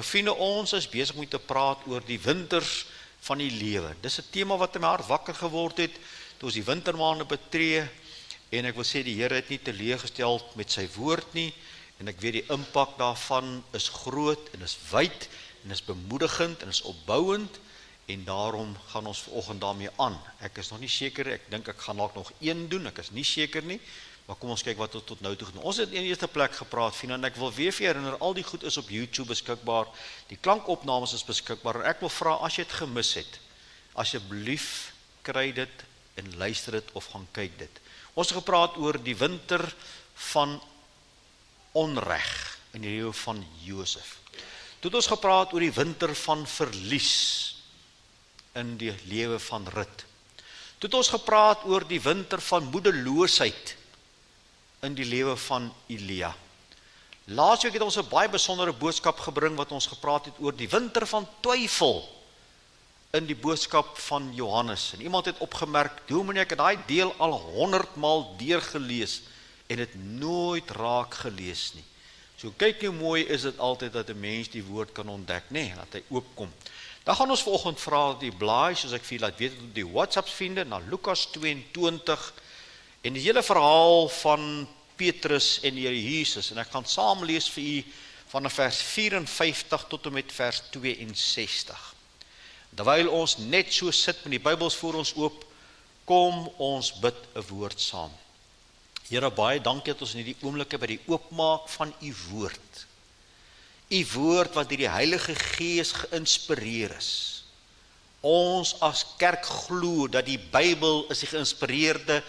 Vriende, ons is besig om te praat oor die winters van die lewe. Dis 'n tema wat in my hart wakker geword het toe ons die wintermaande betree, en ek wil sê die Here het nie teleurgestel met sy woord nie, en ek weet die impak daarvan is groot en is wyd en is bemoedigend en is opbouend, en daarom gaan ons vanoggend daarmee aan. Ek is nog nie seker, ek dink ek gaan nog een doen, ek is nie seker nie, maar kom ons kyk wat ons tot nou toe gedoen. Ons het in die eerste plek gepraat, en ek wil weer vir jou herinner, al die goed is op YouTube beskikbaar, die klankopnames is beskikbaar, en ek wil vra, as jy het gemis het, asseblief kry dit en luister dit of gaan kyk dit. Ons het gepraat oor die winter van onreg in die lewe van Josef. Toe het ons gepraat oor die winter van verlies in die lewe van Rut. Toe het ons gepraat oor die winter van moedeloosheid in die lewe van Elia. Laasweek het ons 'n baie besondere boodskap gebring wat ons gepraat het oor die winter van twyfel in die boodskap van Johannes. En iemand het opgemerk, dominee, ek het daai deel al 100 maal deurgelees en het nooit raak gelees nie. So kyk hoe mooi is dit altyd dat 'n mens die woord kan ontdek, nê, dat hy oopkom. Dan gaan ons vanoggend vra dat die blaai, soos ek vir laat weet op die WhatsApp vriende, na Lukas 22 en die hele verhaal van Petrus en die Here Jesus, en ek gaan saam lees vir u van vers 54 tot en met vers 62. Terwyl ons net so sit met die Bybels voor ons oop, kom ons bid 'n woord saam. Here, baie dankie dat ons in hierdie oomblikke by die oopmaak van u woord. U woord wat deur die Heilige Gees geïnspireer is. Ons as kerk glo dat die Bybel is die geïnspireerde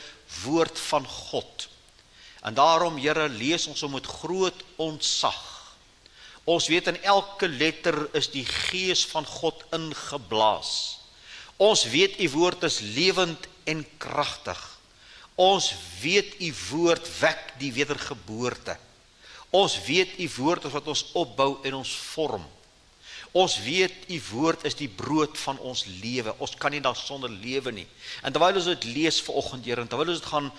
woord van God. En daarom, Here, lees ons met groot ontzag. Ons weet in elke letter is die Gees van God ingeblaas. Ons weet u woord is lewend en kragtig. Ons weet u woord wek die wedergeboorte. Ons weet u woord is wat ons opbou en ons vorm. Ons weet u woord is die brood van ons lewe. Ons kan nie daar sonder lewe nie. En terwyl ons dit lees vanoggend, Here, en terwyl ons dit gaan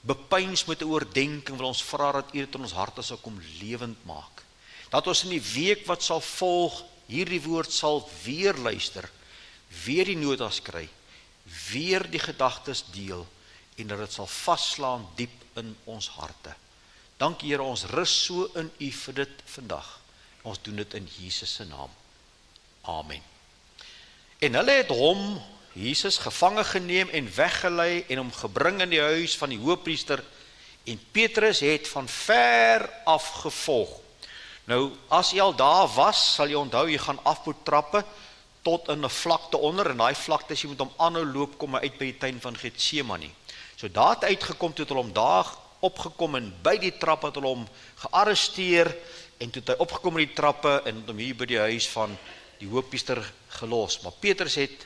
bepeins met 'n oordeenking, wil ons vra dat u dit in ons harte sal kom lewend maak. Dat ons in die week wat sal volg, hierdie woord sal weer luister, weer die notas kry, weer die gedagtes deel, en dat dit sal vasslaan diep in ons harte. Dankie, Here, ons rus so in u vir dit vandag. Ons doen dit in Jesus se naam. Amen. En hulle het hom, Jesus, gevange geneem en weggelei en hom gebring in die huis van die hoofpriester, en Petrus het van ver af gevolg. Nou, as jy al daar was, sal jy onthou, jy gaan af moet trappe tot in 'n vlakte onder, en daai vlakte, as jy moet hom aanhou loop, kom hy uit by die tuin van Getsemane. So daar het uitgekom, toe het hulle hom daar opgekom, en by die trap het hulle hom gearresteer, en toe het hy opgekom met die trappe, en hom hier by die huis van die hoofpriester gelos. Maar Petrus het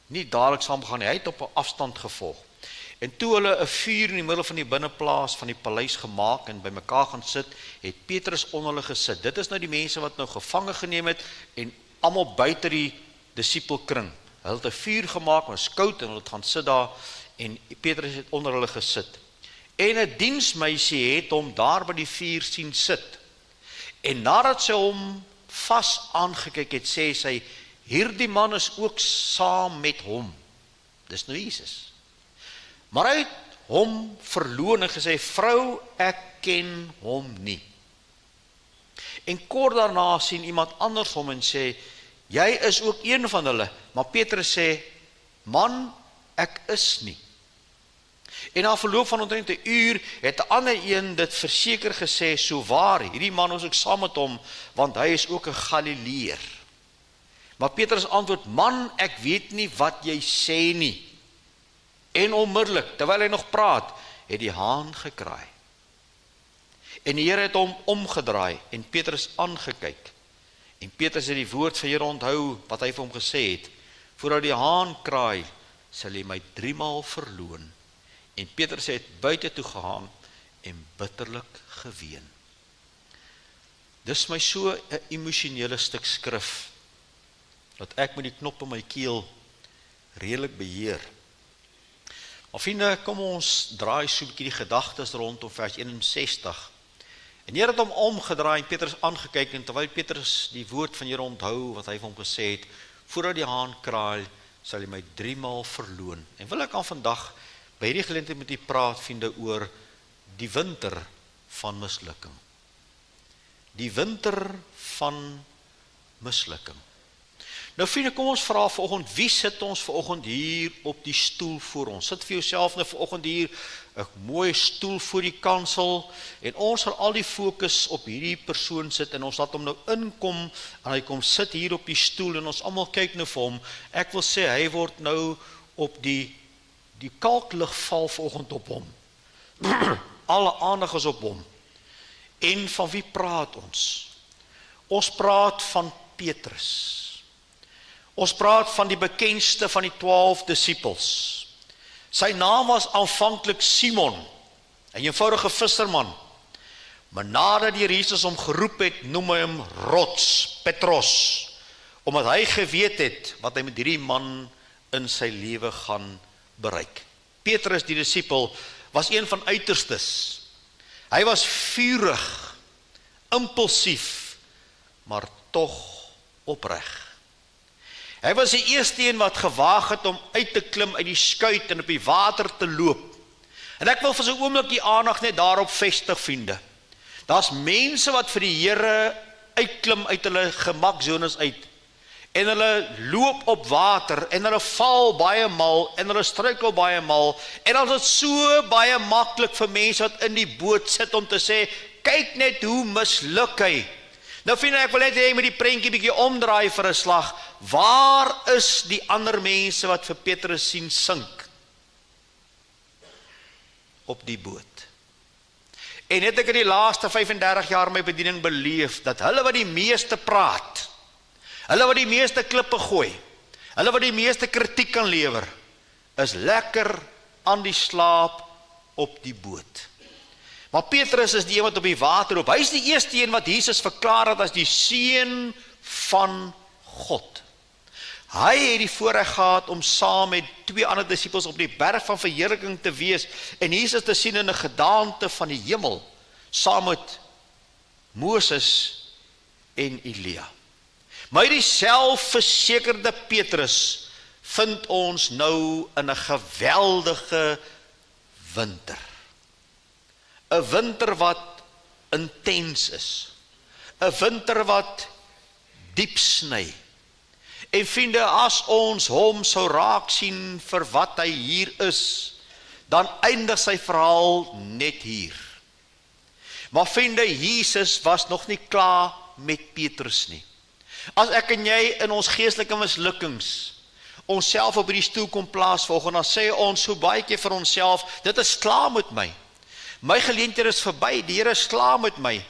nie dadelik saamgegaan nie, hy het op 'n afstand gevolg. En toe hulle 'n vuur in die middel van die binneplaas van die paleis gemaak en by mekaar gaan sit, het Petrus onder hulle gesit. Dit is nou die mense wat nou gevange geneem het, en almal buite die disipelkring. Hulle het 'n vuur gemaak, maar skout, en hulle het gaan sit daar, en Petrus het onder hulle gesit. En 'n diensmeisie het hom daar by die vuur sien sit. En nadat sy hom vas aangekyk het, sê sy, hierdie man is ook saam met hom. Dis nou Jesus. Maar hy het hom verloon en gesê, vrou, ek ken hom nie. En kort daarna sien iemand anders hom en sê, jy is ook een van hulle. Maar Petrus sê, man, ek is nie. En na verloop van omtrent 'n uur het 'n ander een dit verseker gesê, so waar, hierdie man is ook saam met hom, want hy is ook 'n Galileër. Maar Petrus antwoord, man, ek weet nie wat jy sê nie. En onmiddellik, terwyl hy nog praat, het die haan gekraai. En die Here het hom omgedraai en Petrus aangekyk. En Petrus het die woord van Here onthou wat hy vir hom gesê het, voordat die haan kraai, sal jy my 3 maal verloon. En Petrus het buite toe gegaan en bitterlik geween. Dis my so 'n emosionele stuk skrif, dat ek met die knop in my keel redelik beheer. Maar vriende, kom ons draai so 'n bietjie die gedagtes rondom vers 61 En die Here het hom omgedraai en Petrus aangekyk, en terwyl Petrus die woord van die Here onthou wat hy vir hom gesê het, voordat die haan kraai, sal jy my 3 maal verloon. En wil ek aan vandag by hierdie geleentheid met u praat, vriende, oor die winter van mislukking. Die winter van mislukking. Nou vriende, kom ons vra vanoggend, wie sit ons vanoggend hier op die stoel voor ons? Sit vir jouself nou vanoggend hier 'n mooi stoel voor die kansel, en ons sal al die fokus op hierdie persoon sit, en ons laat hom nou inkom, en hy kom sit hier op die stoel, en ons almal kyk nou vir hom. Ek wil sê, hy word nou op die kalklig val vanoggend op hom. Alle aandag is op hom. En van wie praat ons? Ons praat van Petrus. Ons praat van die bekendste van die 12 disippels. Sy naam was aanvanklik Simon, 'n eenvoudige visserman. Maar nadat die Here Jesus hom geroep het, noem hy hom rots, Petros, omdat hy geweet het wat hy met hierdie man in sy lewe gaan bereik. Petrus, die disipel, was een van uiterstes. Hy was vurig, impulsief, maar tog opreg. Hy was die eerste een wat gewaag het om uit te klim uit die skuit en op die water te loop. En ek wil vir so 'n oomblik die aandag net daarop vestig, vriende. Daar's mense wat vir die Here uitklim uit hulle gemaksones uit. En hulle loop op water, en hulle val baie mal, en hulle struikel baie mal, en dan is dit so baie maklik vir mense wat in die boot sit om te sê, kyk net hoe misluk hy. Nou vriende, ek wil net hê jy moet die prentjie bietjie omdraai vir 'n slag. Waar is die ander mense wat vir Petrus sien sink? Op die boot. En het ek in die laaste 35 jaar my bediening beleef, dat hulle wat die meeste praat, hulle wat die meeste klippe gooi, hulle wat die meeste kritiek kan lewer, is lekker aan die slaap op die boot. Maar Petrus is die een wat op die water loop. Hy is die eerste een wat Jesus verklaar het as die Seun van God. Hy het die voorreg gehad om saam met 2 ander disippels op die berg van verheerliking te wees, en Jesus te sien in 'n gedaante van die hemel, saam met Moses en Elia. Maar hierdie selfversekerde Petrus vind ons nou in 'n geweldige winter. 'n winter wat intens is. 'n winter wat diep sny. En vriende, as ons hom sou raak sien vir wat hy hier is, dan eindig sy verhaal net hier. Maar vriende, Jesus was nog nie klaar met Petrus nie. As ek en jy in ons geestelike mislukkings onsself op hierdie stoel kom plaas volgens, dan sê ons so baie keer vir onsself, dit is klaar met my. My geleenthede is verby, die Here is klaar met my.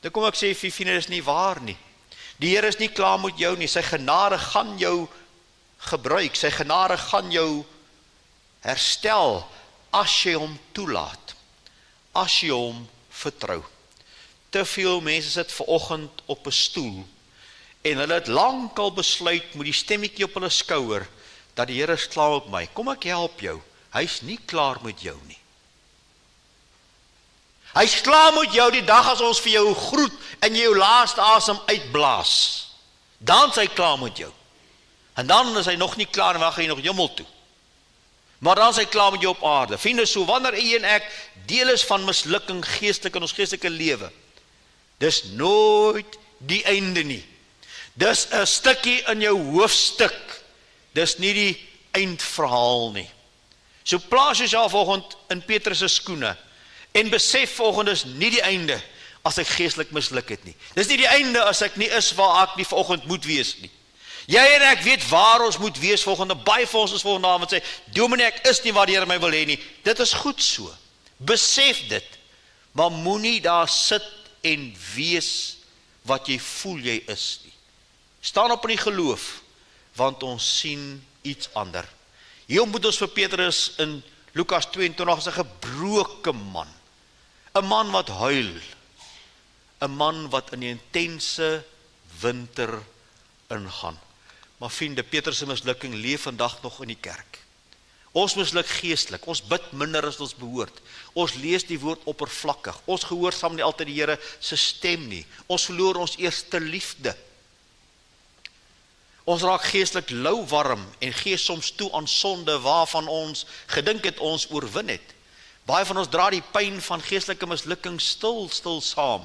Dan kom ek sê, vriende, dis nie waar nie. Die Here is nie klaar met jou nie, sy genade gaan jou gebruik, sy genade gaan jou herstel, as jy hom toelaat, as jy hom vertrou. Te veel mense sit vanoggend op 'n stoel, en hulle het lankal besluit met die stemmetjie op hulle skouer, dat die Here is klaar met my. Kom ek help jou, hy's nie klaar met jou nie. Hy's klaar met jou die dag as ons vir jou groet en jy jou laaste asem uitblaas. Dan is hy klaar met jou. En dan is hy nog nie klaar en dan gaan jy nog hemel toe. Maar dan is hy klaar met jou op aarde. Vriende, so wanneer u en ek deel is van mislukking geestelik in ons geestelike lewe, dis nooit die einde nie. Dis 'n stukkie in jou hoofstuk. Dis nie die eindverhaal nie. So plaas jouself vanoggend in Petrus se skoene en besef vanoggend is nie die einde as ek geestelik misluk het nie. Dis nie die einde as ek nie is waar ek nie vanoggend moet wees nie. Jy en ek weet waar ons moet wees volgende. Baie van ons is volgende avond sê, dominee, ek is nie waar die Here my wil hê nie. Dit is goed so. Besef dit. Maar moenie daar sit en wees wat jy voel jy is nie. Staan op in die geloof, want ons sien iets ander. Hier moet ons vir Petrus in Lukas 22 as 'n gebroke man. 'n man wat huil. 'n man wat in die intense winter ingaan. Maar vriende, Petrus se mislukking leef vandag nog in die kerk. Ons misluk geestelik, ons bid minder as ons behoort. Ons lees die woord oppervlakkig. Ons gehoorsaam nie altyd die Here se stem nie. Ons verloor ons eerste liefde. Ons raak geestelik lauwarm en gee soms toe aan sonde waarvan ons gedink het ons oorwin het. Baie van ons dra die pyn van geestelike mislukking stil saam.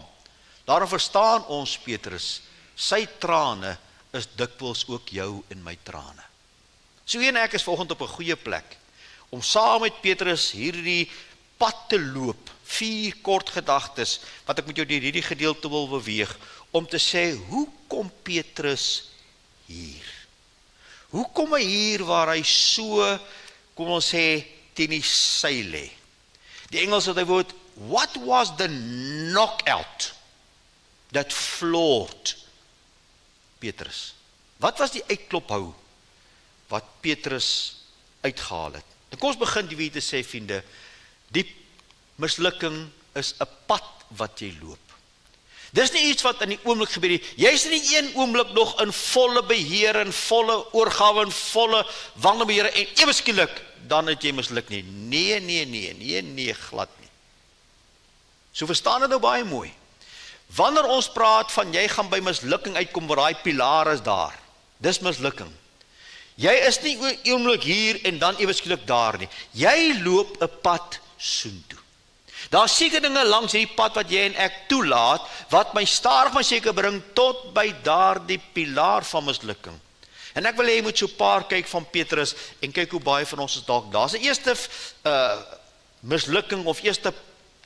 Daarom verstaan ons Petrus, sy trane is dikwels ook jou en my trane. So en ek is vanoggend op 'n goeie plek om saam met Petrus hierdie pad te loop, 4 kort gedagtes wat ek met jou deur hierdie gedeelte wil beweeg, om te sê, hoe kom Petrus hier? Hoe kom hy hier waar hy so, kom ons sê, teen die sy lê? Die Engels het die woord, what was the knockout that floored Petrus? Wat was die uitklophou wat Petrus uitgehaal het? En kom ons begin weer te sê, vriende, die mislukking is 'n pad wat jy loop. Dis nie iets wat in die oomblik gebeur nie. Jy is in die een oomblik nog in volle beheer en volle oorgawe en volle wandel met die Here en ewe skielik dan het jy misluk nie. Nee, glad nie. So verstaan dit nou baie mooi. Wanneer ons praat van jy gaan by mislukking uitkom waar daai pilaar is daar. Dis mislukking. Jy is nie oomblik hier en dan ewe skielik daar nie. Jy loop 'n pad soontoe. Daar seker dinge langs hierdie pad wat jy en ek toelaat, wat my stadig maar seker bring tot by daardie pilaar van mislukking. En ek wil hê jy moet so 'n paar kyk van Petrus en kyk hoe baie van ons is dalk. Daar's 'n eerste mislukking of eerste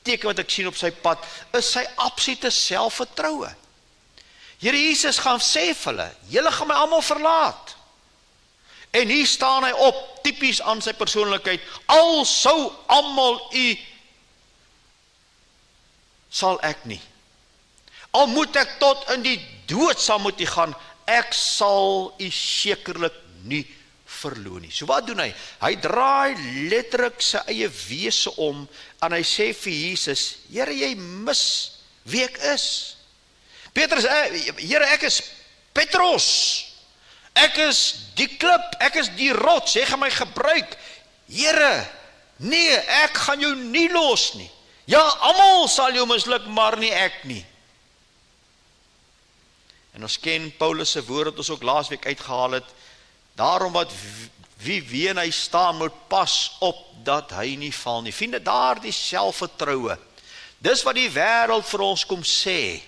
teken wat ek sien op sy pad, is sy absolute selfvertroue. Here Jesus gaan sê vir hulle, julle gaan my almal verlaat. En hier staan hy op, tipies aan sy persoonlikheid, al sou almal u, sal ek nie. Al moet ek tot in die dood saam met u gaan, ek sal u sekerlik nie verloon nie. So wat doen hy? Hy draai letterlik sy eie wese om, en hy sê vir Jesus, Here, jy mis wie ek is. Petrus, Here, ek is Petros. Ek is die klip, ek is die rots, jy gaan my gebruik. Here, nee, ek gaan jou nie los nie. Ja, almal sal jou misluk, maar nie ek nie. En ons ken Paulus se woord wat ons ook laasweek uitgehaal het, daarom wat wie ween hy staan, moet pas op dat hy nie val nie. Vriende, daar die selfvertroue. Dis wat die wêreld vir ons kom sê.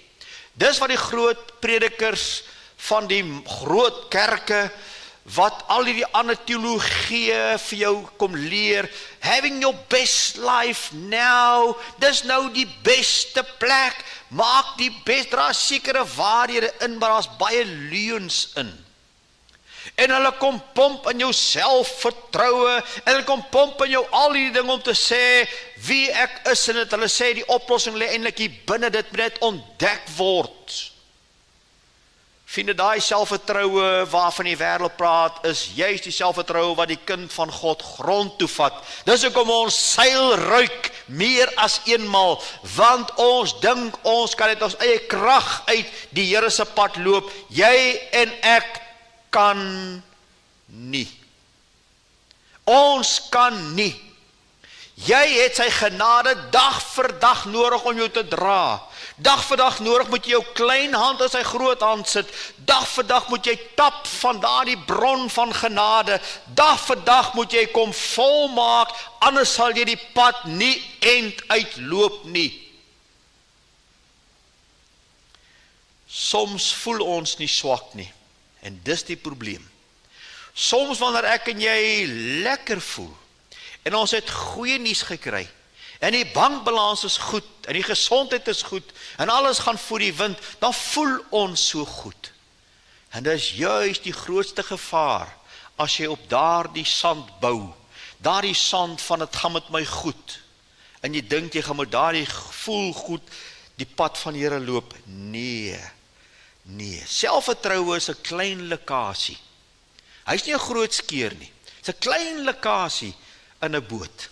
Dis wat die groot predikers van die groot kerke, wat al die ander teologie vir jou kom leer, having your best life now, dis nou die beste plek, maak die best, dra sekere waarhede in, maar daar's baie leuns in. En hulle kom pomp in jou selfvertroue, en hulle kom pomp in jou al die dinge om te sê wie ek is, en hulle sê die oplossing lê eintlik hier binne, dit moet net ontdek word. Vriende, daai selfvertroue waarvan die wêreld praat, is juist die selfvertroue wat die kind van God grond toe vat. Dis hoekom ons seil ruik meer as eenmal, want ons dink ons kan uit ons eie krag uit die Here se pad loop. Jy en ek kan nie. Ons kan nie. Jy het sy genade dag vir dag nodig om jou te dra. Dag vir dag nodig moet jy jou klein hand in sy groot hand sit. Dag vir dag moet jy tap van daardie bron van genade. Dag vir dag moet jy kom volmaak, anders sal jy die pad nie end uitloop nie. Soms voel ons nie swak nie, en dis die probleem. Soms wanneer ek en jy lekker voel, en ons het goeie nuus gekry, en die bankbalans is goed, en die gesondheid is goed, en alles gaan voor die wind, dan voel ons so goed. En dis juist die grootste gevaar, as jy op daardie sand bou, daardie sand van het gaan met my goed, en jy dink jy gaan met daardie voel goed, die pad van die Here loop. Nee, selfvertroue is 'n klein lekkasie. Hy is nie 'n groot skeur nie, dit is 'n klein lekkasie in 'n boot.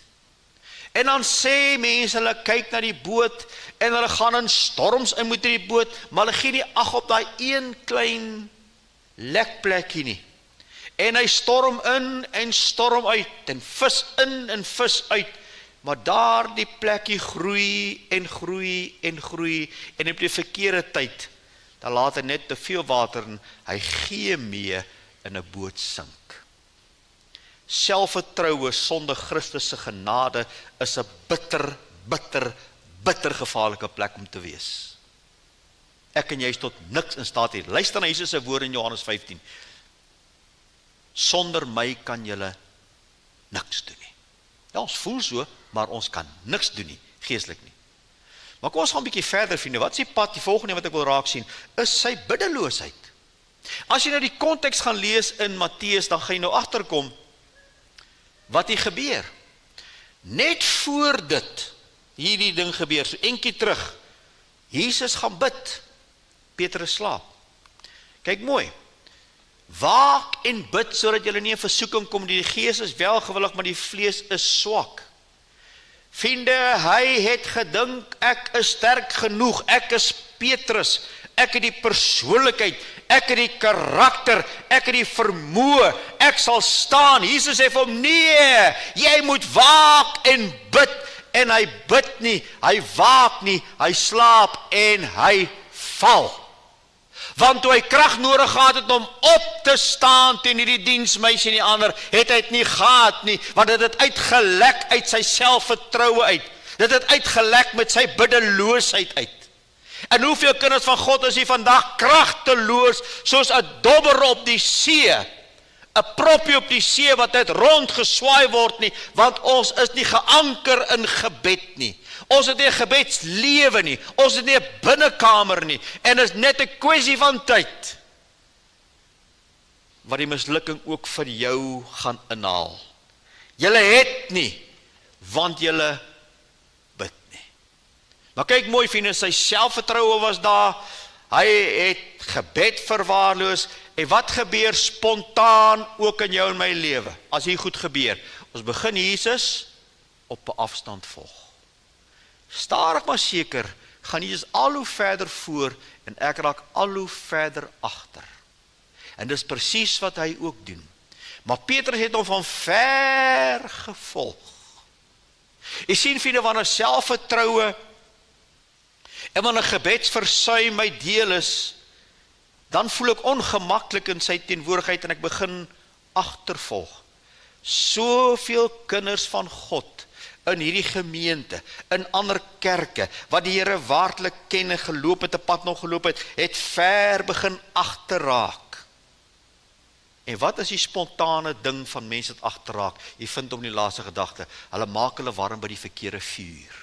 En dan sê mense, hulle kyk na die boot, en hulle gaan in storms in met die boot, maar hulle gee nie ag op daai een klein lekplekkie nie. En hy storm in en storm uit, en vis in en vis uit, maar daar die plekkie groei en groei en groei, en op die verkeerde tyd, dan laat hy net te veel water en hy gee mee in 'n boot sink. Selfvertroue sonder Christus se genade is 'n bitter gevaarlike plek om te wees. Ek en jy is tot niks in staat hier. Luister na Jesus se woorde in Johannes 15. Sonder my kan julle niks doen nie. Ja, ons voel so, maar ons kan niks doen nie, geestelik nie. Maar kom ons gaan 'n bietjie verder, vriende. Wat is die pad? Die volgende wat ek wil raak sien, is sy biddeloosheid. As jy nou die konteks gaan lees in Matteus, dan gaan jy nou agterkom wat hier gebeur. Net voor dit, hierdie ding gebeur, so eentjie terug, Jesus gaan bid, Petrus slaap. Kyk mooi, waak en bid, sodat julle nie in versoeking kom, die gees is welgewillig, maar die vlees is swak. Vriende, hy het gedink, ek is sterk genoeg, ek is Petrus, ek het die persoonlikheid, ek het die karakter, ek het die vermoë, ek sal staan. Jesus sê vir hom, nee, jy moet waak en bid, en hy bid nie, hy waak nie, hy slaap en hy val. Want toe hy krag nodig gehad het om op te staan teen hierdie diensmeisie en die ander, het hy het nie gehad nie, want dit het uitgelek uit sy selfvertroue uit. Dit het uitgelek met sy biddeloosheid uit. En hoeveel kinders van God is hier vandag kragteloos, soos 'n dobber op die see, 'n propie op die see wat net rondgeswaai word nie, want ons is nie geanker in gebed nie. Ons het nie 'n gebedslewe nie, ons het nie 'n binnekamer nie, en is net 'n kwessie van tyd, wat die mislukking ook vir jou gaan inhaal. Julle het nie, want julle bid nie. Maar kyk mooi, vriende, sy selfvertroue was daar, hy het gebed verwaarloos, en wat gebeur spontaan ook in jou en my lewe, as hier goed gebeur? Ons begin Jesus op 'n afstand volg. Stadig maar seker, gaan Jesus al hoe verder voor, en ek raak al hoe verder agter. En dis presies wat hy ook doen. Maar Petrus het hom van ver gevolg. Jy sien, vriende, wanneer selfvertroue en wanneer gebedsversuim my deel is, dan voel ek ongemaklik in sy teenwoordigheid en ek begin agtervolg. Soveel kinders van God in hierdie gemeente, in ander kerke, wat die Here waarlik ken en geloop het, 'n pad nog geloop het ver begin agterraak. En wat is die spontane ding van mense wat agterraak? Jy vind om die laaste gedagte, hulle maak hulle warm by die verkeerde vuur.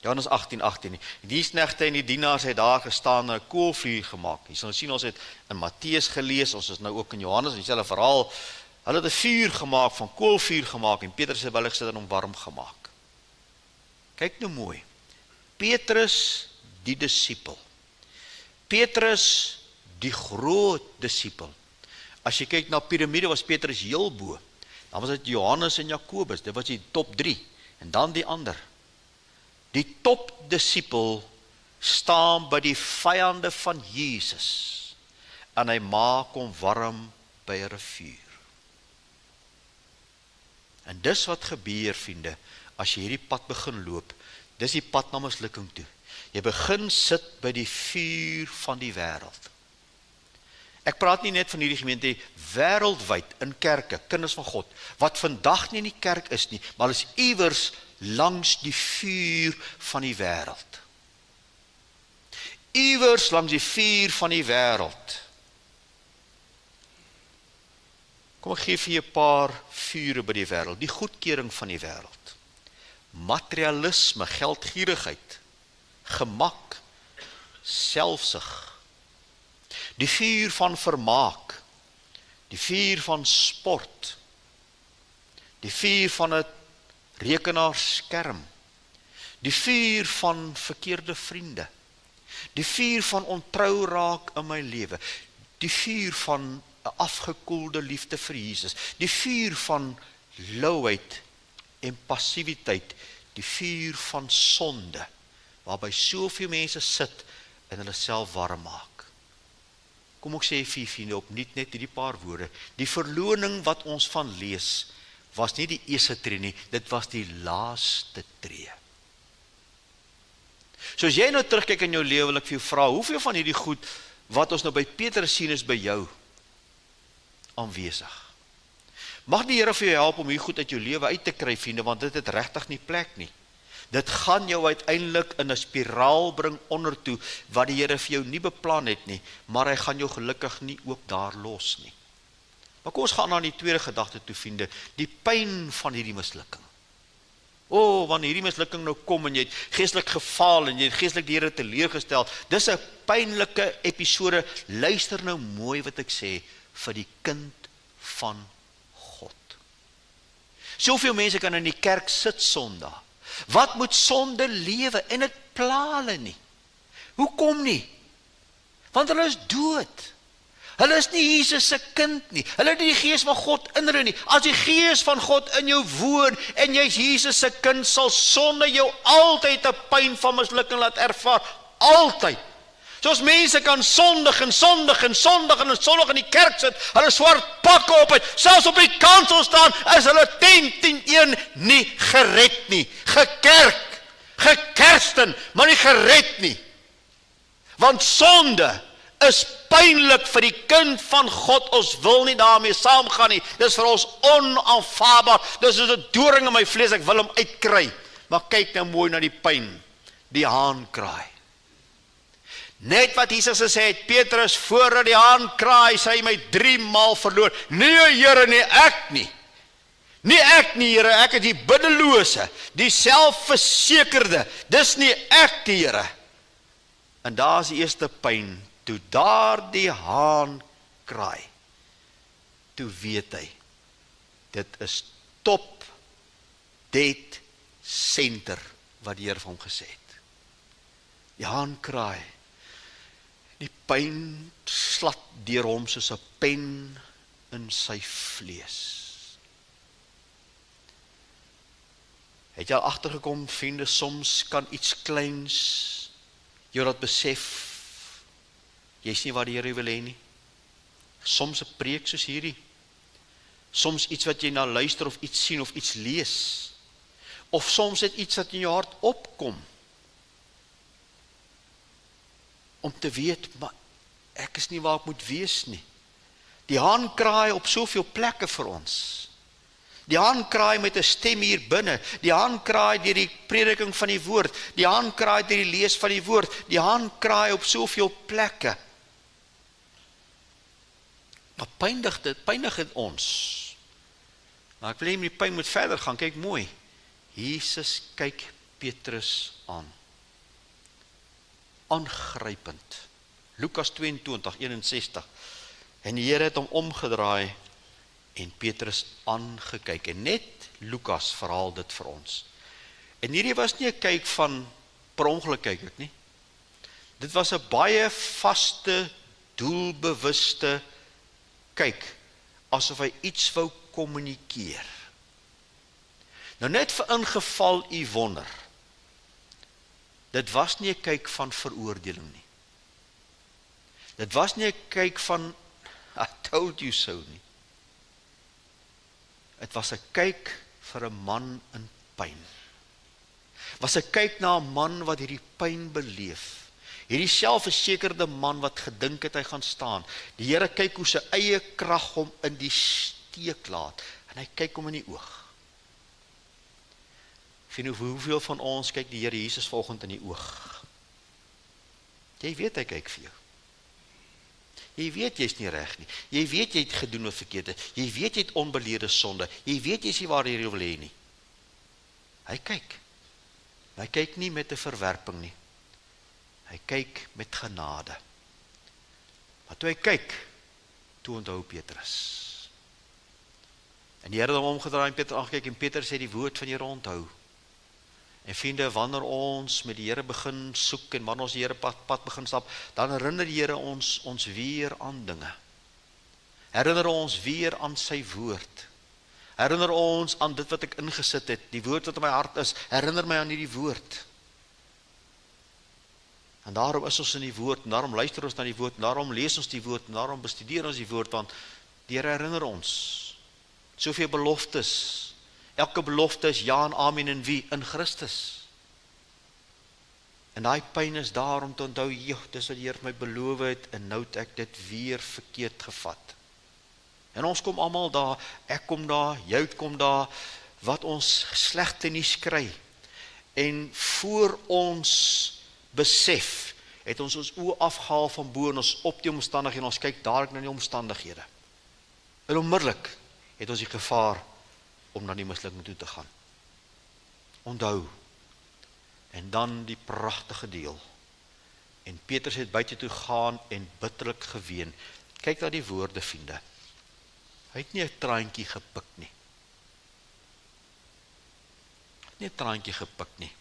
Johannes 18:18, die diensknegte en die dienaars het daar gestaan en 'n koolvuur gemaak. Jy sal sien, ons het in Matteus gelees, ons is nou ook in Johannes, dieselfde verhaal. Hulle het 'n vuur gemaak, van koolvuur gemaak, en Petrus het wel gesit en hom warm gemaak. Kyk nou mooi, Petrus die disipel, Petrus die groot disipel. As jy kyk na piramide, was Petrus heel bo, dan was dit Johannes en Jakobus, dit was die top 3, en dan die ander. Die top disipel staan by die vyande van Jesus, en hy maak hom warm by 'n rivier. En dis wat gebeur, vriende, as jy hierdie pad begin loop, dis die pad na mislukking toe. Jy begin sit by die vuur van die wêreld. Ek praat nie net van hierdie gemeente, wêreldwyd in kerke, kinders van God, wat vandag nie in die kerk is nie, maar is iewers langs die vuur van die wêreld. Iewers langs die vuur van die wêreld. Kom ek gee vir jy 'n paar vure by die wêreld, die goedkeuring van die wêreld. Materialisme, geldgierigheid, gemak, selfsug. Die vuur van vermaak, die vuur van sport, die vuur van 'n rekenaarskerm, die vuur van verkeerde vriende, die vuur van ontrou raak in my lewe, die vuur van 'n afgekoelde liefde vir Jesus, die vuur van louheid en passiwiteit, die vuur van sonde, waarby soveel mense sit en hulle self warm maak. Kom ek sê vir vriende opnuut net hierdie paar woorde. Die verloning wat ons van lees, was nie die eerste tree nie, dit was die laaste tree. So as jy nou terugkyk in jou lewe, wil ek vir jou vra, hoeveel van hierdie goed, wat ons nou by Petrus sien, is by jou aanwesig? Mag die Here vir jou help om hier goed uit jou lewe uit te kry, vriende, want dit het regtig nie plek nie. Dit gaan jou uiteindelik in 'n spiraal bring ondertoe, wat die Here vir jou nie beplan het nie, maar hy gaan jou gelukkig nie ook daar los nie. Maar kom ons gaan na die tweede gedagte toe, vriende, die pyn van hierdie mislukking. Wanneer hierdie mislukking nou kom en jy het geestelik gefaal en jy het geestelik die Here teleurgestel, dis 'n pynlike episode. Luister nou mooi wat ek sê, vir die kind van God. Soveel mense kan in die kerk sit Sondag. Wat moet sonde lewe en dit pla hulle nie. Hoekom nie? Want hulle is dood. Hulle is nie Jesus se kind nie. Hulle het nie die Gees van God in hulle nie. As die Gees van God in jou woon en jy is Jesus se kind, sal sonde jou altyd 'n pyn van mislukking laat ervaar. Altyd. Soos mense kan sondig en in die kerk sit, hulle swart pakke op het, selfs op die kansel staan, is hulle 10-10-1 nie gered nie. Gekersten, maar nie gered nie. Want sonde is pynlik vir die kind van God. Ons wil nie daarmee saamgaan nie. Dis vir ons onaanvaarbaar. Dis soos 'n doring in my vlees, ek wil hom uitkry. Maar kyk nou mooi na die pyn, die haan kraai. Net wat Jesus gesê het, Petrus, voordat die haan kraai, sy my 3 maal verloor. Nee, Here, nie ek nie. Nie ek nie, Here, ek is die biddelose, die selfversekerde. Dis nie ek die Here. En daar is die eerste pyn, toe daar die haan kraai. Toe weet hy, dit is top, dead center, wat die Here vir hom gesê het. Die haan kraai. Die pyn slat deur hom soos 'n pen in sy vlees. Het jy al agtergekom, vriende, soms kan iets kleins jou laat besef, jy's nie wat die Here wil hê nie. Soms 'n preek soos hierdie. Soms iets wat jy na luister of iets sien of iets lees. Of soms het iets wat in jou hart opkom. Om te weet, maar ek is nie waar ek moet wees nie. Die haan kraai op soveel plekke vir ons. Die haan kraai met 'n stem hier binne. Die haan kraai deur die prediking van die woord. Die haan kraai deur die lees van die woord. Die haan kraai op soveel plekke. Maar pynig dit ons. Maar ek wil hê die pyn moet verder gaan. Kyk mooi. Jesus kyk Petrus aan. Aangrypend. Lukas 22:61. En die Here het hom omgedraai en Petrus aangekyk. En net Lukas verhaal dit vir ons. En hierdie was nie 'n kyk van per ongeluk kyk ek nie. Dit was 'n baie vaste, doelbewuste kyk, asof hy iets wou kommunikeer. Nou net vir ingeval u wonder. Dit was nie 'n kyk van veroordeling nie. Dit was nie 'n kyk van I told you so nie. Dit was 'n kyk vir 'n man in pyn. Was 'n kyk na 'n man wat hierdie pyn beleef. Hierdie selfversekerde man wat gedink het hy gaan staan. Die Here kyk hoe sy eie krag hom in die steek laat. En hy kyk hom in die oog. Ek weet nie hoeveel van ons kyk die Here Jesus vanoggend in die oog. Jy weet hy kyk vir jou. Jy weet jy's nie reg nie. Jy weet jy het gedoen wat verkeerd is. Jy weet jy het onbeleerde sonde. Jy weet jy's nie waar jy wil hê nie. Hy kyk. Hy kyk nie met 'n verwerping nie. Hy kyk met genade. Maar toe hy kyk, toe onthou Petrus. En die Here het hom omgedraai en Petrus aangekyk en Petrus sê die woord van die Here onthou. En vriende, wanneer ons met die Here begin soek en wanneer ons die Here pad begin stap, dan herinner die Here ons weer aan dinge. Herinner ons weer aan sy woord. Herinner ons aan dit wat ek ingesit het, die woord wat in my hart is, herinner my aan hierdie woord. En daarom is ons in die woord, en daarom luister ons na die woord, en daarom lees ons die woord, en daarom bestudeer ons die woord, want die Here herinner ons. Soveel beloftes. Elke belofte is ja en amen in wie? In Christus. En daai pyn is daar om te onthou, dis wat die Here my beloof het, en nou het ek dit weer verkeerd gevat. En ons kom almal daar, ek kom daar, jy kom daar, wat ons slegte nuus kry. En voor ons besef, het ons oë afgehaal van bo en ons op die omstandighede, en ons kyk dadelik na die omstandighede. En onmiddellik het ons die gevaar om na die mislukking toe te gaan. Onthou, en dan die pragtige deel. En Petrus het buite toe gaan en bitterlik geween. Kyk na die woorde, vriende. Hy het nie 'n traantjie gepik nie. Nie 'n traantjie gepik nie.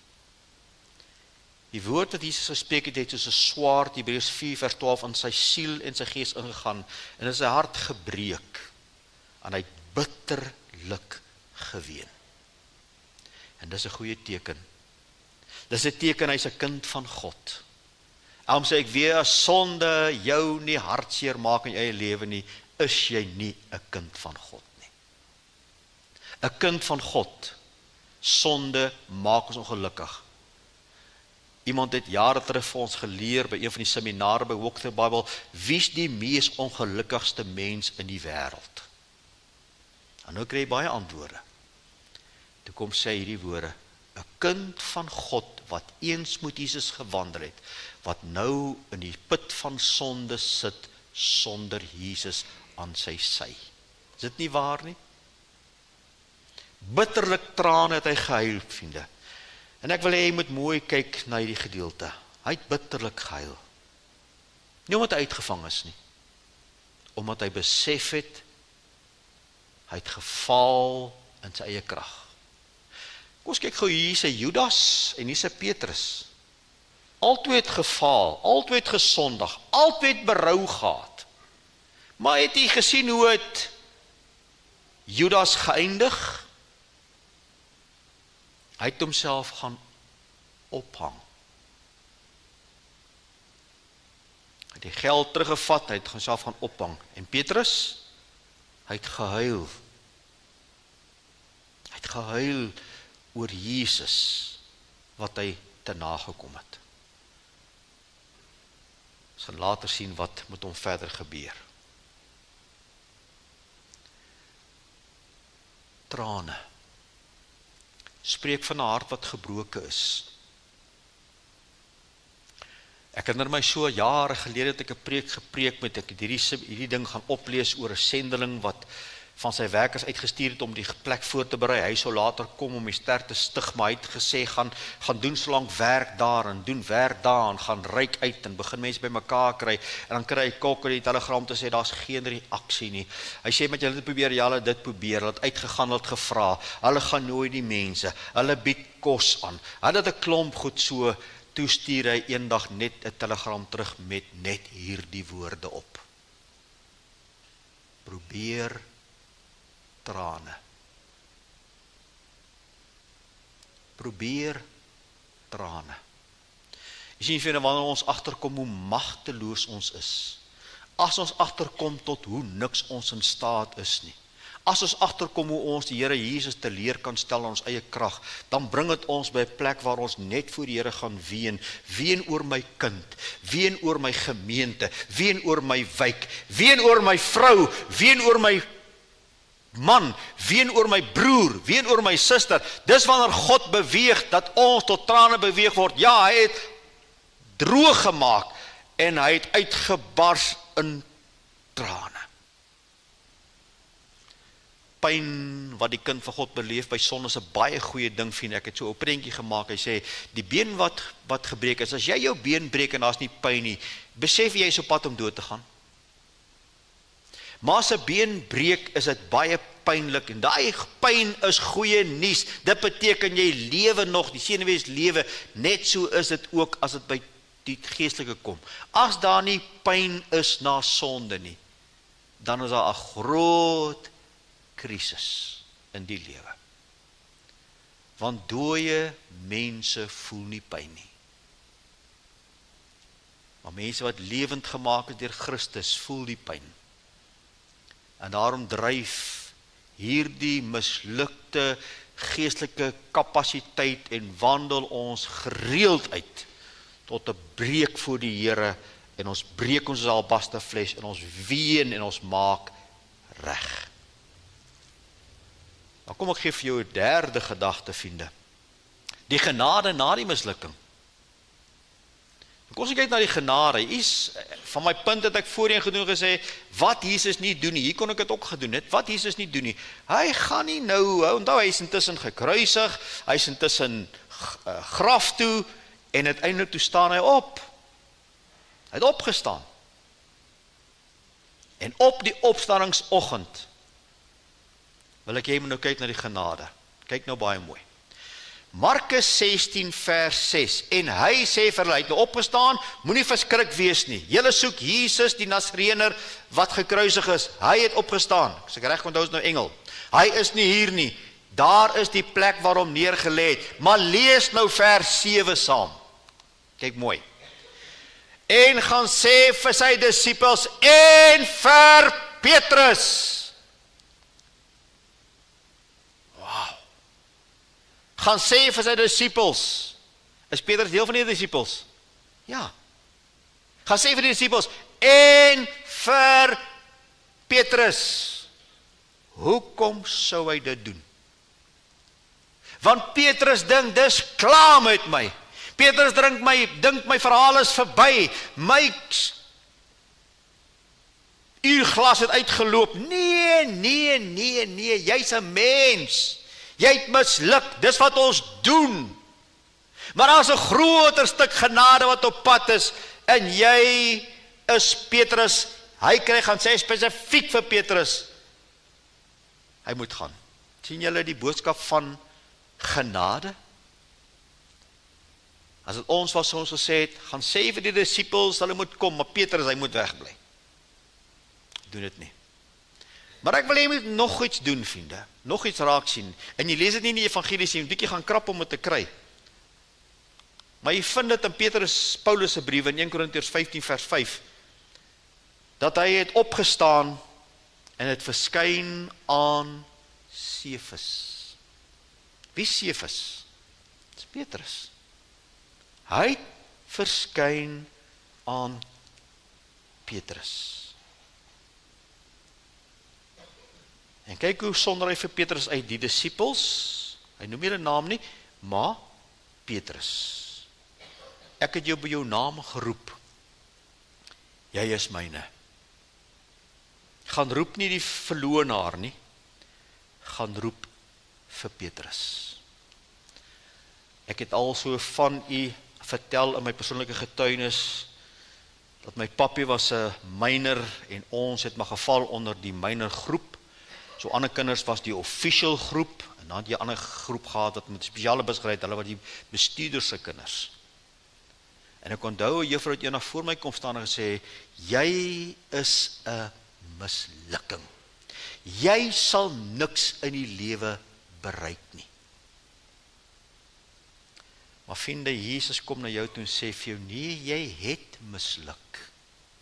Die woord wat Jesus gespreek het, het soos 'n swaard, Hebreërs 4 vers 12, in sy siel en sy gees ingegaan, en in sy hart gebreek, en hy het bitterlik geween. En dis 'n goeie teken. Dis 'n teken, hy's 'n kind van God. Daarom sê ek weer, as sonde jou nie hartseer maak in jou eie lewe nie, is jy nie 'n kind van God nie. 'n kind van God, sonde maak ons ongelukkig. Iemand het jare terug vir ons geleer by een van die seminare by Walk Through the Bible, wie's die mees ongelukkigste mens in die wêreld? En nou kry jy baie antwoorde. Toe kom sê hierdie woorde, 'n kind van God wat eens met Jesus gewandel het, wat nou in die put van sonde sit sonder Jesus aan sy sy. Is dit nie waar nie? Bitterlik trane het hy gehuil, vriende. En ek wil hê jy moet mooi kyk na hierdie gedeelte. Hy het bitterlik gehuil. Nie omdat hy uitgevang is nie. Omdat hy besef het, hy het gefaal in sy eie krag. Kom ons kyk gou hier sy Judas en hier sy Petrus. Altwee het gefaal, altwee het gesondig, altwee het berou gehad. Maar het jy gesien hoe het Judas geëindig? Hy het homself gaan ophang. Hy het die geld teruggevat, hy het homself gaan ophang. En Petrus, hy het gehuil. Hy het gehuil oor Jesus, wat hy te nagekom het. Ons gaan later sien wat met hom verder gebeur. Trane. Spreek van 'n hart wat gebroken is. Ek herinner my so jare gelede het ek 'n preek gepreek met ek hierdie ding gaan oplees oor 'n sendeling wat van sy werkers uitgestuur het om die plek voor te berei. Hy sou later kom om die ster te stig, maar hy het gesê gaan doen so lank werk daar en doen werk daar en gaan ryk uit en begin mense by mekaar kry en dan kry hy kok in die telegram te sê daar's geen reaksie nie. Hy sê met julle dit probeer, julle dit probeer, hulle het uitgegaan, hulle het gevra, hulle gaan nooi die mense, hulle bied kos aan. Hulle het 'n klomp goed so, toe stuur hy eendag net 'n telegram terug met net hierdie woorde op. Probeer trane. Probeer trane. Jy sien vir wanneer ons agterkom hoe magteloos ons is. As ons agterkom tot hoe niks ons in staat is nie. As ons agterkom hoe ons die Here Jesus te leer kan stel in ons eie krag, dan bring dit ons by 'n plek waar ons net voor die Here gaan ween. Ween oor my kind, ween oor my gemeente, ween oor my wijk, ween oor my vrou, ween oor my man, ween oor my broer, ween oor my suster. Dis wanneer God beweeg, dat ons tot trane beweeg word. Ja, hy het droog gemaak, en hy het uitgebars in trane. Pyn wat die kind van God beleef by sonde is 'n baie goeie ding, vriende. Ek het so 'n prentjie gemaak. Hy sê, die been wat gebreek is, as jy jou been breek en daar's nie pyn nie, besef jy is op pad om dood te gaan. Maar as 'n been breek, is dit baie pynlik, en daai pyn is goeie nuus. Dit beteken jy lewe nog, die senuwees lewe. Net so is dit ook as dit by die geestelike kom. As daar nie pyn is na sonde nie, dan is daar 'n groot krisis in die lewe. Want dooie mense voel nie pyn nie. Maar mense wat lewend gemaak is deur Christus, voel die pyn. En daarom dryf hierdie mislukte geestelike kapasiteit en wandel ons gereeld uit tot 'n breek voor die Here, en ons breek ons albasterfles en ons ween en ons maak reg. Dan kom ek gee vir jou 'n derde gedagte, vriende. Die genade na die mislukking. Kom ons kyk na die genade. Van my punt het ek voorheen gedoen gesê, wat Jesus nie doen nie. Hier kon ek dit ook gedoen het. Wat Jesus nie doen nie. Hy gaan nie nou, onthou hy is intussen gekruisig, hy is intussen graf toe, en uiteindelik toe staan hy op. Hy het opgestaan. En op die opstandingsoggend wil ek jy moet nou kyk na die genade. Kyk nou baie mooi. Markus 16 vers 6, en hy sê vir hulle, hy het nou opgestaan, moenie verskrik wees nie. Julle soek Jesus die Nasareëner wat gekruisig is. Hy het opgestaan. As ek reg onthou is nou engel. Hy is nie hier nie. Daar is die plek waar hom neergelê het. Maar lees nou vers 7 saam. Kyk mooi. En gaan sê vir sy disippels en vir Petrus. Gaan sê vir sy disippels. Is Petrus deel van die disippels? Ja. Gaan sê vir die disippels en vir Petrus. Hoekom sou hy dit doen? Want Petrus dink dis klaar met my. Petrus dink my verhaal is verby. My uurglas het uitgeloop. Nee, jy's 'n mens. Jy het misluk, dis wat ons doen. Maar daar's 'n groter stuk genade wat op pad is, en jy is Petrus. Hy gaan sê spesifiek vir Petrus, hy moet gaan. Sien julle die boodskap van genade? As dit ons was, ons gesê het, gaan sê vir die disippels, hulle moet kom, maar Petrus, hy moet wegbly. Doen dit nie. Maar ek wil jy moet nog iets doen, vriende. Nog iets raak sien. En jy lees dit nie in die evangelie, jy moet 'n bietjie gaan krap om dit te kry. Maar jy vind dit in Paulus se brief in 1 Korintiërs 15 vers 5, dat hy het opgestaan en het verskyn aan Sefus. Wie is Sefus? Dis Petrus. Hy het verskyn aan Petrus. En kyk hoe sonder hy vir Petrus uit, die disippels, hy noem nie die naam nie, maar Petrus. Ek het jou by jou naam geroep. Jy is myne. Gaan roep nie die verlorenaar nie, gaan roep vir Petrus. Ek het al so van u vertel in my persoonlike getuienis, dat my pappie was 'n myner, en ons het maar geval onder die mynergroep. So ander kinders was die official groep, en dan het jy 'n ander groep gehad wat met spesiale bus gery het, hulle was die bestuurders se kinders. En ek onthou 'n juffrou het eendag voor my kom staan en gesê, jy is 'n mislukking. Jy sal niks in die lewe bereik nie. Maar vriende, Jesus kom na jou toe en sê vir jou, nee, jy het misluk.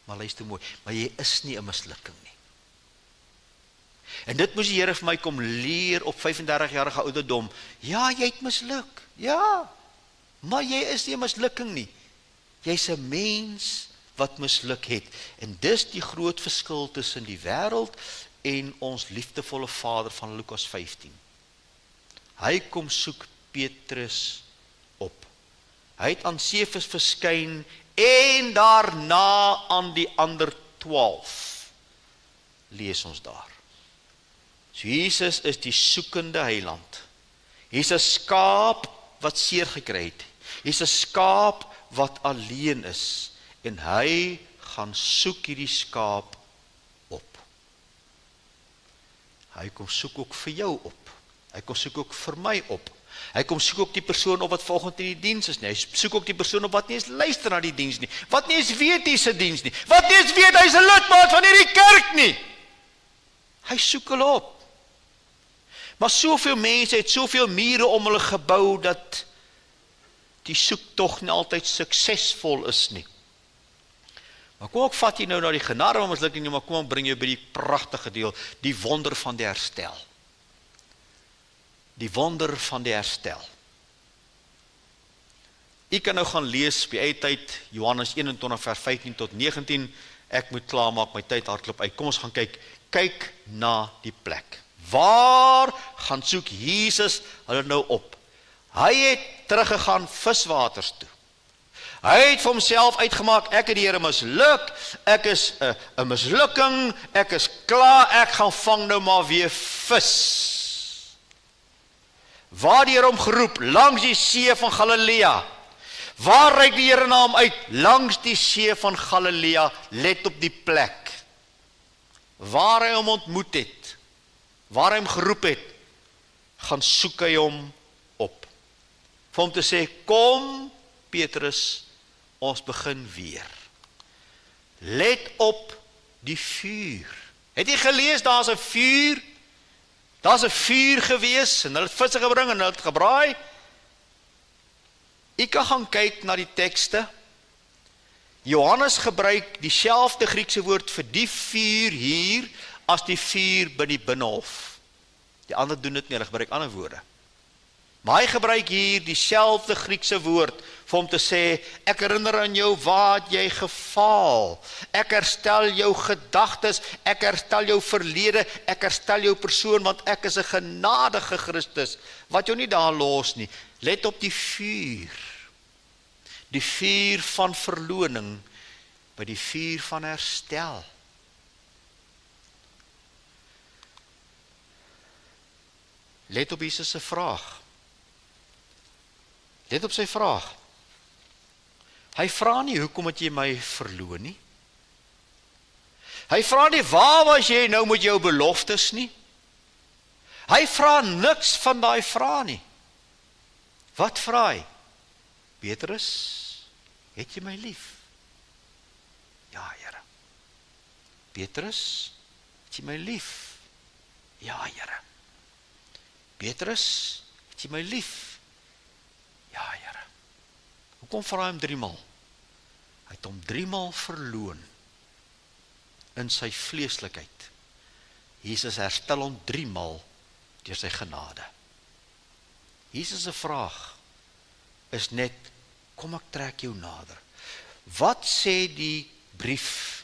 Maar luister mooi, maar jy is nie 'n mislukking nie. En dit moes die Here vir my kom leer op 35-jarige ouderdom. Ja, jy het misluk. Ja, maar jy is nie 'n mislukking nie. Jy's 'n mens wat misluk het. En dis die groot verskil tussen die wêreld en ons liefdevolle Vader van Lukas 15. Hy kom soek Petrus op. Hy het aan Sefus verskyn en daarna aan die ander 12. Lees ons daar. So Jesus is die soekende heiland. Hy's 'n skaap wat seer gekry het. Hy's 'n skaap wat alleen is. En hy gaan soek hierdie skaap op. Hy kom soek ook vir jou op. Hy kom soek ook vir my op. Hy kom soek ook die persoon op wat volgens in die diens is nie. Hy soek ook die persoon op wat nie eens luister na die diens nie. Wat nie eens weet hy se diens nie. Wat nie eens weet hy's 'n lidmaat van hierdie kerk nie. Hy soek hulle op. Maar soveel mense het soveel mure om hulle gebou dat die soektog nie altyd suksesvol is nie. Maar kom ek vat jy nou na die genade van mislukking nie, maar kom ek bring jou by die pragtige deel, die wonder van die herstel. Die wonder van die herstel. Ek kan nou gaan lees by eie tyd, Johannes 21 vers 15 tot 19, ek moet klaarmaak, my tyd hardloop uit. Kom ons gaan kyk, kyk na die plek. Waar gaan soek Jesus hulle nou op? Hy het teruggegaan viswaters toe. Hy het vir homself uitgemaak, ek het die Here misluk, ek is 'n mislukking, ek is klaar, ek gaan vang nou maar weer vis. Waar die Here hom geroep, langs die see van Galilea. Waar reik die Here na hom uit? Langs die see van Galilea, let op die plek. Waar hy hom ontmoet het, waar hy hom geroep het, gaan soek hy hom op. Vir hom te sê, kom Petrus, ons begin weer. Let op die vuur. Het jy gelees, daar is 'n vuur? Daar is 'n vuur gewees, en hulle het visse gebring, en hulle het gebraai. Ek kan gaan kyk na die tekste. Johannes gebruik dieselfde Griekse woord vir die vuur hier, as die vuur by die binnenhof. Die ander doen dit nie, hulle gebruik ander woorde. Maar hy gebruik hier dieselfde Griekse woord, vir hom te sê, ek herinner aan jou waar jy gefaal, ek herstel jou gedagtes, ek herstel jou verlede, ek herstel jou persoon, want ek is 'n genadige Christus, wat jou nie daar los nie. Let op die vuur van verloning, by die vuur van herstel. Let op Jesus se vraag. Let op sy vraag. Hy vra nie, hoekom het jy my verloon nie? Hy vra nie, waar was jy nou met jou beloftes nie? Hy vra niks van daai vraag nie. Wat vra hy? Petrus, het jy my lief? Ja, Here. Petrus, het jy my lief? Ja, Here. Petrus, het jy my lief? Ja, Here. Hoekom vra hy hom 3 maal? Hy het hom 3 maal verloon in sy vleeslikheid. Jesus herstel hom 3 maal deur sy genade. Jesus se vraag is net, kom ek trek jou nader. Wat sê die brief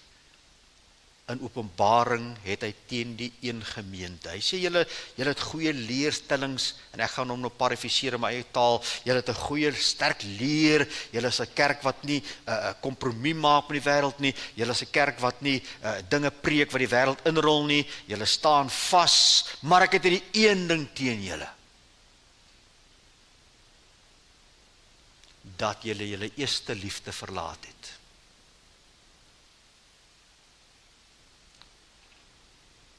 in Openbaring het hy teen die een gemeente? Hy sê, julle het goeie leerstellings, en ek gaan hom nou parafraseer in my eie taal, julle het 'n goeie sterk leer, julle is 'n kerk wat nie 'n kompromie maak met die wêreld nie, julle is 'n kerk wat nie dinge preek wat die wêreld inrol nie, julle staan vas, maar ek het hierdie een ding teen julle. Dat julle eerste liefde verlaat het.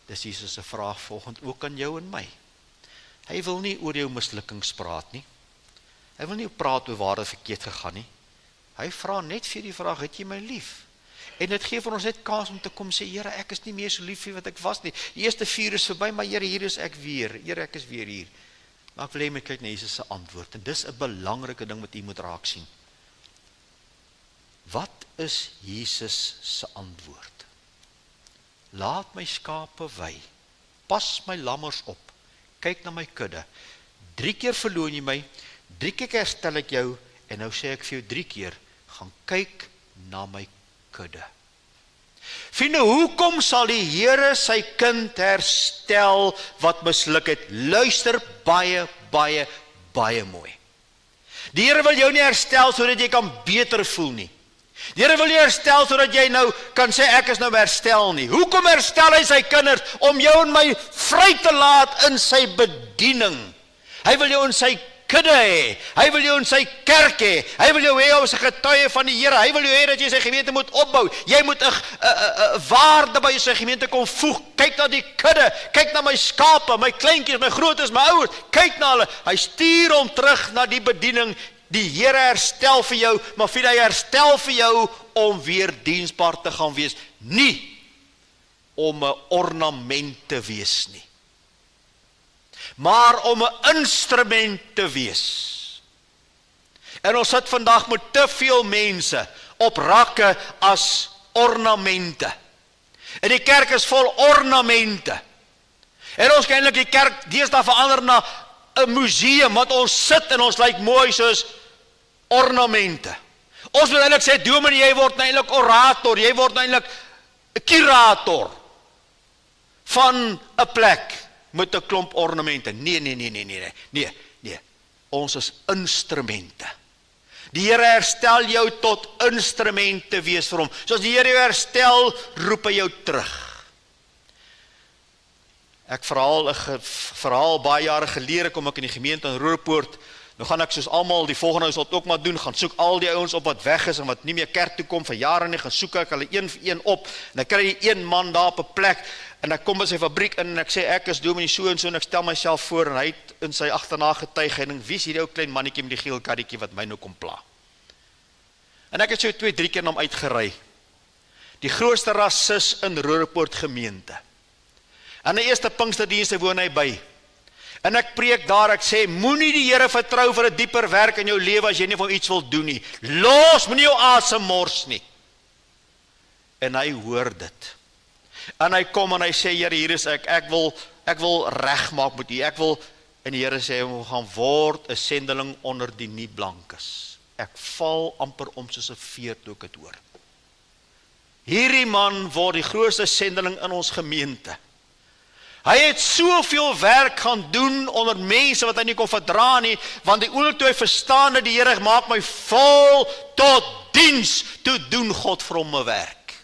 Dis Jesus se vraag volgend ook aan jou en my. Hy wil nie oor jou mislukkings praat nie. Hy wil nie praat oor waar dit verkeerd gegaan nie. Hy vra net vir die vraag, het jy my lief? En dit gee vir ons net kans om te kom sê, Here, ek is nie meer so lief vir wat ek was nie. Die eerste vuur is verby, maar Here, hier is ek weer. Here, ek is weer hier. Maar ek wil hê jy kyk na Jesus se antwoord, en dis 'n belangrike ding wat jy moet raak sien. Wat is Jesus se antwoord? Laat my skape wy, pas my lammers op, kyk na my kudde. 3 keer verloon jy my, 3 keer herstel ek jou, en nou sê ek vir jou 3 keer, gaan kyk na my kudde. Vriende, hoekom sal die Here sy kind herstel wat misluk het? Luister baie mooi. Die Here wil jou nie herstel sodat jy kan beter voel nie. Die Here wil jou herstel sodat jy nou kan sê ek is nou herstel nie. Hoekom herstel hy sy kinders? Om jou en my vry te laat in sy bediening. Hy wil jou in sy kudde hê. Hy wil jou in sy kerk hê. Hy wil jou hê as 'n getuie van die Here. Hy wil jou hê dat jy sy gemeente moet opbou. Jy moet 'n waarde by sy gemeente kom voeg. Kyk na die kudde. Kyk na my skape, my kleintjies, my grootes, my ouers. Kyk na hulle. Hy stuur hom terug na die bediening. Die Here herstel vir jou, maar hy herstel vir jou om weer diensbaar te gaan wees. Nie om 'n ornament te wees nie, maar om 'n instrument te wees. En ons sit vandag met te veel mense op rakke as ornamente. En die kerk is vol ornamente. En ons kan eintlik die kerk deesdae verander na 'n museum, wat ons sit en ons lyk mooi soos ornamente. Ons wil eintlik sê, dominee, jy word eintlik orator, jy word eintlik 'n curator van 'n plek met 'n klomp ornamente. Nee. Ons is instrumente. Die Here herstel jou tot instrument te wees vir hom. Soos die Here jou herstel, roep hy jou terug. Ek verhaal baie jare gelede, kom ek in die gemeente in Roodepoort. Nou gaan ek soos almal, die volgende sal ook maar doen, gaan soek al die ouens op wat weg is en wat nie meer kerk toe kom vir jare nie, gaan soek ek hulle een vir een op. En ek kry die een man daar op 'n plek en ek kom by sy fabriek in en ek sê ek is dominee so en ek stel myself voor en hy het in sy agterna getuig en wie is hierdie ou klein mannetjie met die geel karretjie wat my nou kom pla. En ek het so 2-3 keer na hom uitgery. Die grootste rasis in Roodepoort gemeente. En die eerste Pinksterdienste woon hy by. En ek preek daar, ek sê, moenie die Here vertrou vir 'n dieper werk in jou lewe as jy nie vir iets wil doen nie. Los, moenie jou asem mors nie. En hy hoor dit. En hy kom en hy sê, Here, hier is ek wil regmaak met u. En die Here sê, hy gaan word 'n sendeling onder die nie blankes. Ek val amper om soos 'n veer toe ek dit hoor. Hierdie man word die grootste sendeling in ons gemeente. Hy het soveel werk gaan doen onder mense wat hy nie kon verdra nie, want die oomblik toe hy verstaan dat die Here maak my vol tot diens, toe doen God vir hom 'n werk.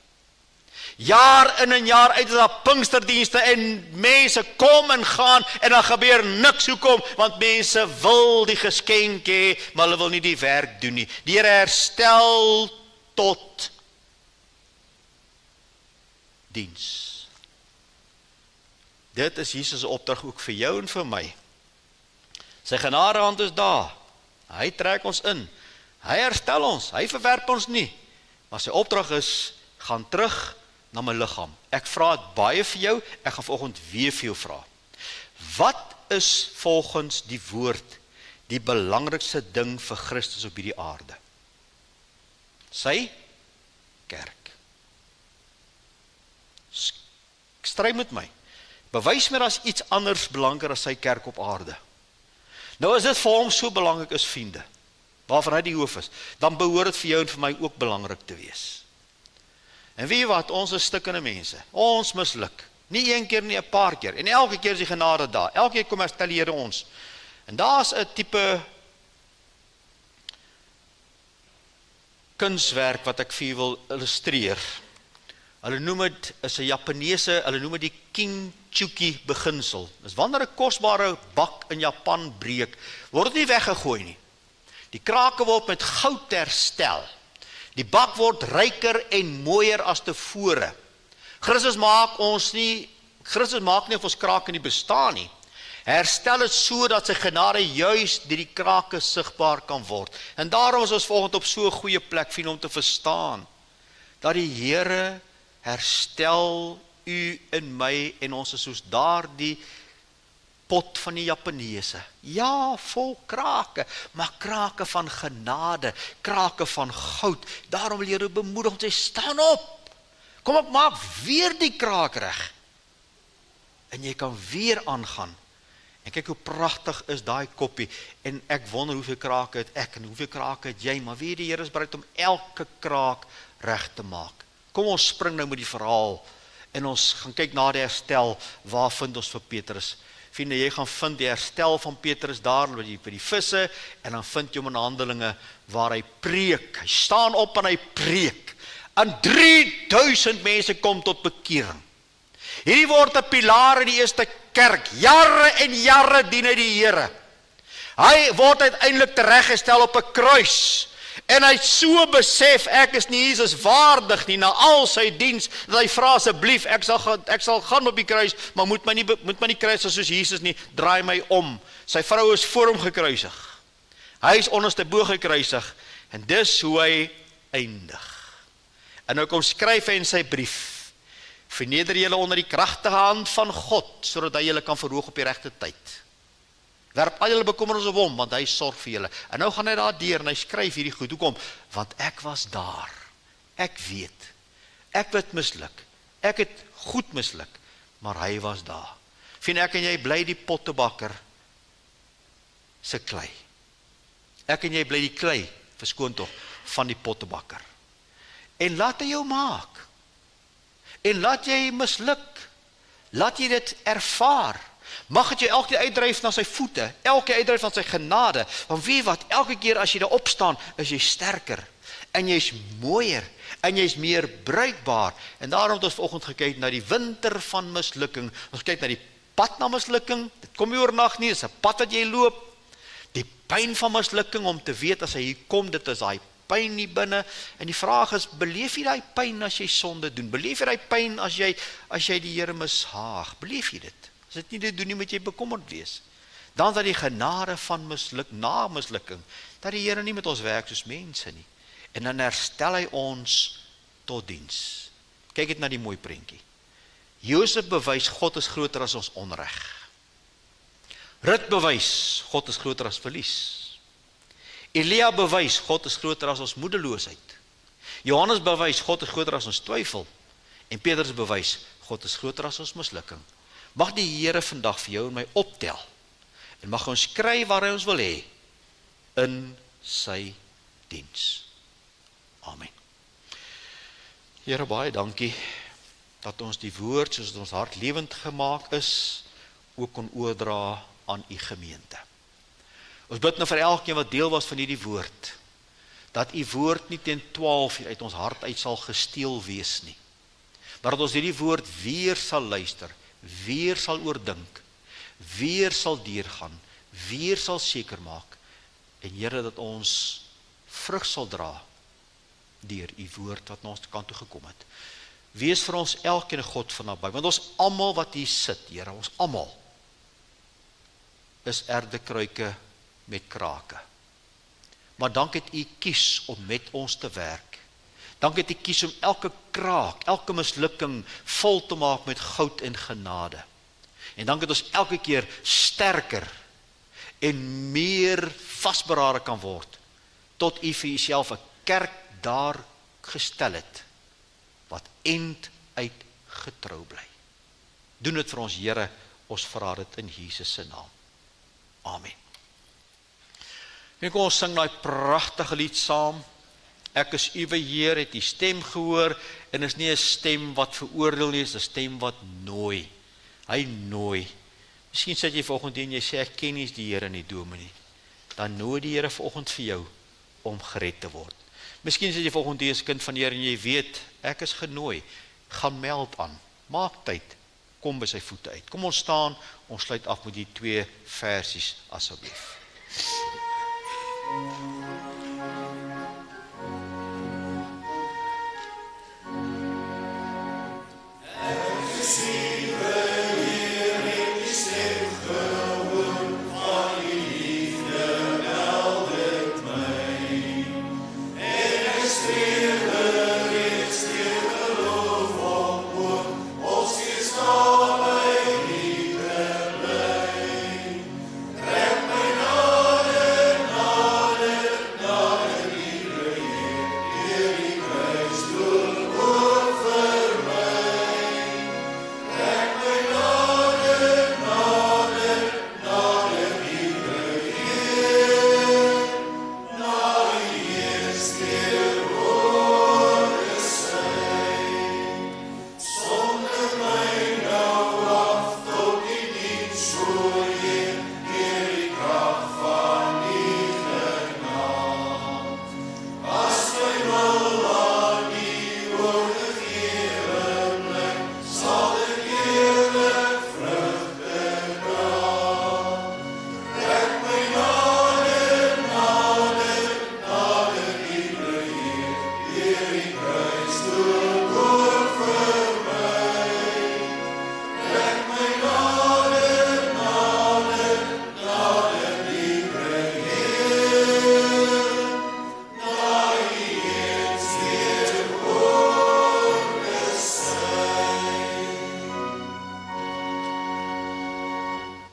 Jaar in en jaar uit is daar Pinksterdienste en mense kom en gaan en dan gebeur niks. Hoekom? Want mense wil die geskenk hê, maar hulle wil nie die werk doen nie. Die Here herstel tot diens. Dit is Jesus se opdrag ook vir jou en vir my. Sy genadehand is daar. Hy trek ons in. Hy herstel ons. Hy verwerp ons nie. Maar sy opdrag is, gaan terug na my liggaam. Ek vra dit baie vir jou. Ek gaan vanoggend weer vir jou vra. Wat is volgens die woord die belangrikste ding vir Christus op hierdie aarde? Sy kerk. Stry met my. Bewys my as iets anders belangriker as sy kerk op aarde. Nou as dit vir hom so belangrik is, vriende, waarvan hy die hoof is, dan behoort dit vir jou en vir my ook belangrik te wees. En weet jy wat, ons is stikkende mense. Ons misluk. Nie een keer nie, 'n paar keer. En elke keer is die genade daar. Elke keer kom herstel die Here ons. En daar's 'n tipe kunswerk wat ek vir julle wil illustreer. Hulle noem dit, is 'n Japaneese, hulle noem dit die Kintsugi beginsel. Dis wanneer 'n kosbare bak in Japan breek, word dit nie weggegooi nie. Die krake word met goud herstel. Die bak word ryker en mooier as tevore. Christus maak nie of ons krake nie bestaan nie. Herstel dit so dat sy genade juis deur die krake sigbaar kan word. En daarom is ons volgende op so 'n goeie plek vir om te verstaan dat die Here herstel u en my en ons is soos daardie pot van die Japaneese. Ja, vol krake, maar krake van genade, krake van goud. Daarom wil jy bemoedig om te sê, staan op. Kom ek maak weer die kraak reg. En jy kan weer aangaan. En kyk hoe pragtig is daai koppie. En ek wonder hoeveel krake het ek en hoeveel krake het jy, maar wie die Here is bereid om elke kraak reg te maak. Kom ons spring nou met die verhaal en ons gaan kyk na die herstel. Waar vind ons vir Petrus? Vriende, jy gaan vind die herstel van Petrus daar by die visse en dan vind jy hom in Handelinge waar hy preek. Hy staan op en hy preek. En 3000 mense kom tot bekering. Hierdie word 'n pilaar in die eerste kerk. Jare en jare dien hy die Here. Hy word uiteindelik tereggestel op 'n kruis. En hy so besef, ek is nie Jesus waardig nie, na al sy diens, dat hy vra asseblief, ek sal gaan op die kruis, maar moet my nie kruis soos Jesus nie, draai my om. Sy vrou is voor hom gekruisig. Hy is onderste bo gekruisig, en dis hoe hy eindig. En nou kom skryf hy in sy brief, verneder julle onder die kragtige hand van God, sodat hy julle kan verhoog op die regte tyd. Werp al julle bekommernis op hom, want hy sorg vir julle. En nou gaan hy daar deur en hy skryf hierdie goed. Hoekom? Want ek was daar. Ek weet. Ek het misluk. Ek het goed misluk, maar hy was daar. Vind ek en jy bly die pottebakker se klei. Ek en jy bly die klei, verskoon tog, van die pottebakker. En laat hy jou maak. En laat jy misluk. Laat jy dit ervaar. Mag het jy elke keer uitdryf na sy voete, elke keer uitdryf na sy genade. Want weet wat, elke keer as jy daar opstaan, is jy sterker. En jy is mooier. En jy is meer bruikbaar. En daarom het ons vanoggend gekyk na die winter van mislukking. Ons kyk na die pad na mislukking. Dit kom nie oornag nie, dit is 'n pad wat jy loop. Die pyn van mislukking, om te weet as hy hier kom, dit is daai pyn hier binne. En die vraag is, beleef jy daai pyn as jy sonde doen? Beleef jy daai pyn as jy die Here mishaag? Beleef jy dit? As dit nie dit doen nie, moet jy bekommerd wees. Dan is dat die genade van na mislukking, dat die Here nie met ons werk soos mense nie. En dan herstel hy ons tot diens. Kyk net na die mooi prentjie. Josef bewys, God is groter as ons onreg. Rut bewys, God is groter as verlies. Elia bewys, God is groter as ons moedeloosheid. Johannes bewys, God is groter as ons twyfel. En Petrus bewys, God is groter as ons mislukking. Mag die Here vandag vir jou en my optel. En mag ons kry waar hy ons wil hê, in sy diens. Amen. Here, baie dankie dat ons die woord, soos dit ons hart lewend gemaak is, ook kon oordra aan u gemeente. Ons bid nou vir elkeen wat deel was van hierdie woord, dat u woord nie teen 12 uur uit ons hart uit sal gesteel wees nie, maar dat ons hierdie woord weer sal luister, weer sal oordink, weer sal deurgaan, weer sal seker maak, en Here, dat ons vrug sal dra deur u woord wat na ons kant toe gekom het. Wees vir ons elkeen 'n God van naby, want ons almal wat hier sit, Here, ons almal is erdekruike met krake. Maar dank het u kies om met ons te werk. Dank het u kies om elke kraak, elke mislukking vol te maak met goud en genade. En dank het ons elke keer sterker en meer vasberade kan word, tot u vir uself 'n kerk daar gestel het, wat end uit getrou bly. Doen dit vir ons, Here, ons vra dit in Jesus se naam. Amen. En kom ons sing daai pragtige lied saam. Ek is uwe Heer, het die stem gehoor, en is nie 'n stem wat veroordeel nie, is 'n stem wat nooi. Hy nooi. Miskien sit jy vanoggend hier en jy sê, ek ken nie die Here nie, dominee. Dan nooi die Here vanoggend vir jou om gered te word. Miskien sit jy vanoggend hier as kind van die Here en jy weet, ek is genooi. Gaan meld aan, maak tyd, kom by sy voete uit. Kom ons staan, ons sluit af met die 2 versies asseblief.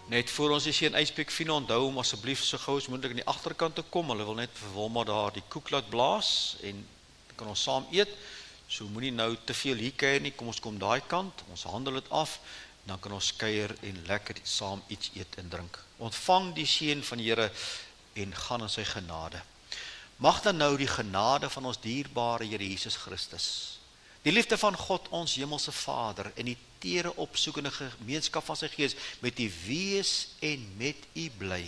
Net voor ons die seun uitspreek, Fina, onthou om asseblief so gou as moontlik aan die agterkant te kom. Hulle wil net vir Wilma daar die koek laat blaas en dan kan ons saam eet. So moenie nou te veel hier kuier nie, kom ons kom daai kant, ons handel dit af, dan kan ons kuier en lekker saam iets eet en drink. Ontvang die seën van die Here en gaan in sy genade. Mag dan nou die genade van ons dierbare Here Jesus Christus, die liefde van God ons hemelse Vader en die tere opsoekende gemeenskap van sy Gees met u wees en met u bly,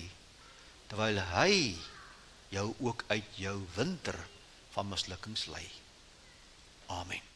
terwyl hy jou ook uit jou winter van mislukkings lei. Amen.